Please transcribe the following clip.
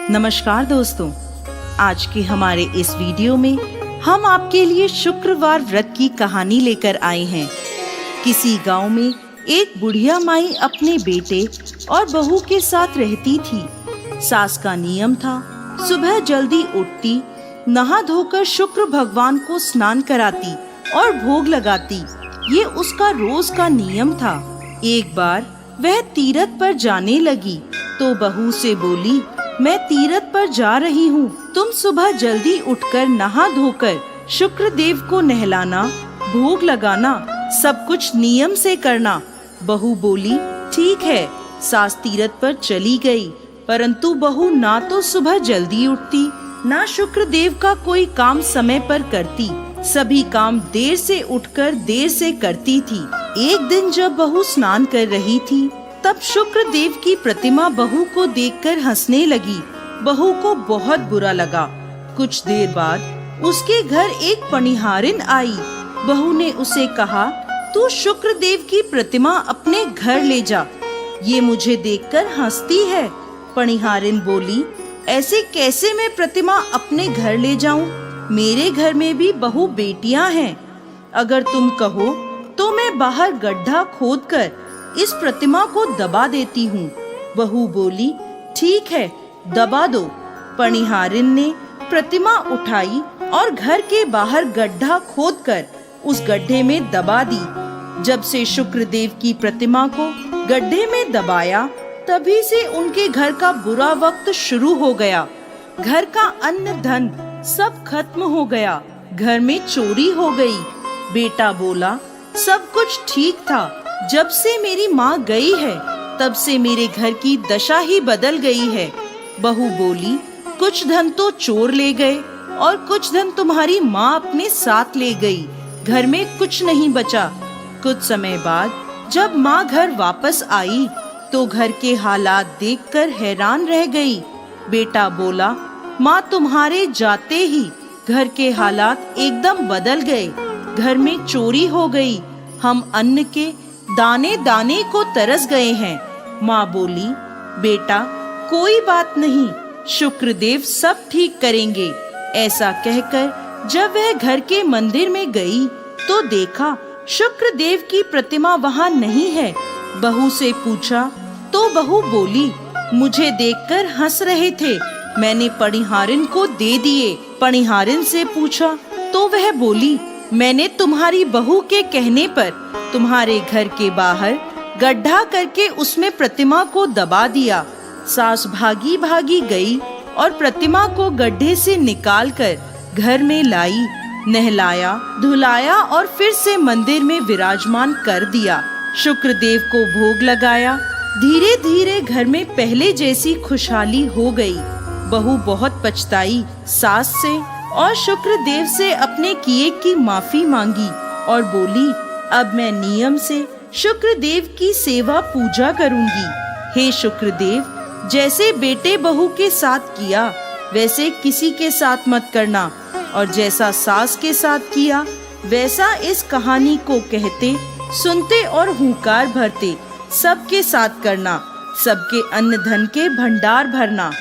नमस्कार दोस्तों, आज के हमारे इस वीडियो में हम आपके लिए शुक्रवार व्रत की कहानी लेकर आए हैं। किसी गांव में एक बुढ़िया माई अपने बेटे और बहू के साथ रहती थी। सास का नियम था, सुबह जल्दी उठती, नहा धोकर शुक्र भगवान को स्नान कराती और भोग लगाती। ये उसका रोज का नियम था। एक बार वह तीरथ पर जाने लगी तो बहू से बोली, मैं तीरथ पर जा रही हूँ, तुम सुबह जल्दी उठकर नहा धोकर शुक्र देव को नहलाना, भोग लगाना, सब कुछ नियम से करना। बहू बोली, ठीक है। सास तीरथ पर चली गई, परंतु बहू ना तो सुबह जल्दी उठती, ना शुक्र देव का कोई काम समय पर करती। सभी काम देर से उठकर देर से करती थी। एक दिन जब बहू स्नान कर रही थी, तब शुक्र देव की प्रतिमा बहू को देखकर हंसने लगी। बहू को बहुत बुरा लगा। कुछ देर बाद उसके घर एक पनिहारिन आई। बहू ने उसे कहा, तू शुक्र देव की प्रतिमा अपने घर ले जा, ये मुझे देखकर हंसती है। पनिहारिन बोली, ऐसे कैसे मैं प्रतिमा अपने घर ले जाऊं? मेरे घर में भी बहू बेटियां हैं। अगर तुम कहो तो मैं बाहर गड्ढा खोदकर इस प्रतिमा को दबा देती हूँ। बहू बोली, ठीक है, दबा दो। पनिहारिन ने प्रतिमा उठाई और घर के बाहर गड्ढा खोदकर उस गड्ढे में दबा दी। जब से शुक्र देव की प्रतिमा को गड्ढे में दबाया, तभी से उनके घर का बुरा वक्त शुरू हो गया। घर का अन्न धन सब खत्म हो गया। घर में चोरी हो गई। बेटा बोला, सब कुछ ठीक था, जब से मेरी माँ गई है तब से मेरे घर की दशा ही बदल गई है। बहू बोली, कुछ धन तो चोर ले गए और कुछ धन तुम्हारी माँ अपने साथ ले गई। घर में कुछ नहीं बचा। कुछ समय बाद जब माँ घर वापस आई तो घर के हालात देखकर हैरान रह गई। बेटा बोला, माँ तुम्हारे जाते ही घर के हालात एकदम बदल गए। घर में चोरी हो गई। हम अन्न के दाने दाने को तरस गए हैं। माँ बोली, बेटा कोई बात नहीं, शुक्र देव सब ठीक करेंगे। ऐसा कहकर जब वह घर के मंदिर में गई तो देखा शुक्र देव की प्रतिमा वहाँ नहीं है। बहू से पूछा तो बहू बोली, मुझे देखकर हंस रहे थे, मैंने पनिहारिन को दे दिए। पनिहारिन से पूछा तो वह बोली, मैंने तुम्हारी बहू के कहने पर तुम्हारे घर के बाहर गड्ढा करके उसमें प्रतिमा को दबा दिया। सास भागी भागी गई और प्रतिमा को गड्ढे से निकालकर घर में लाई, नहलाया, धुलाया और फिर से मंदिर में विराजमान कर दिया। शुक्र देव को भोग लगाया। धीरे धीरे घर में पहले जैसी खुशहाली हो गई। बहू बहुत पछताई, सास से और शुक्र देव से अपने किए की माफी मांगी और बोली, अब मैं नियम से शुक्र देव की सेवा पूजा करूंगी। हे शुक्र देव, जैसे बेटे बहू के साथ किया वैसे किसी के साथ मत करना, और जैसा सास के साथ किया वैसा इस कहानी को कहते, सुनते और हुंकार भरते सबके साथ करना। सबके अन्न धन के भंडार भरना।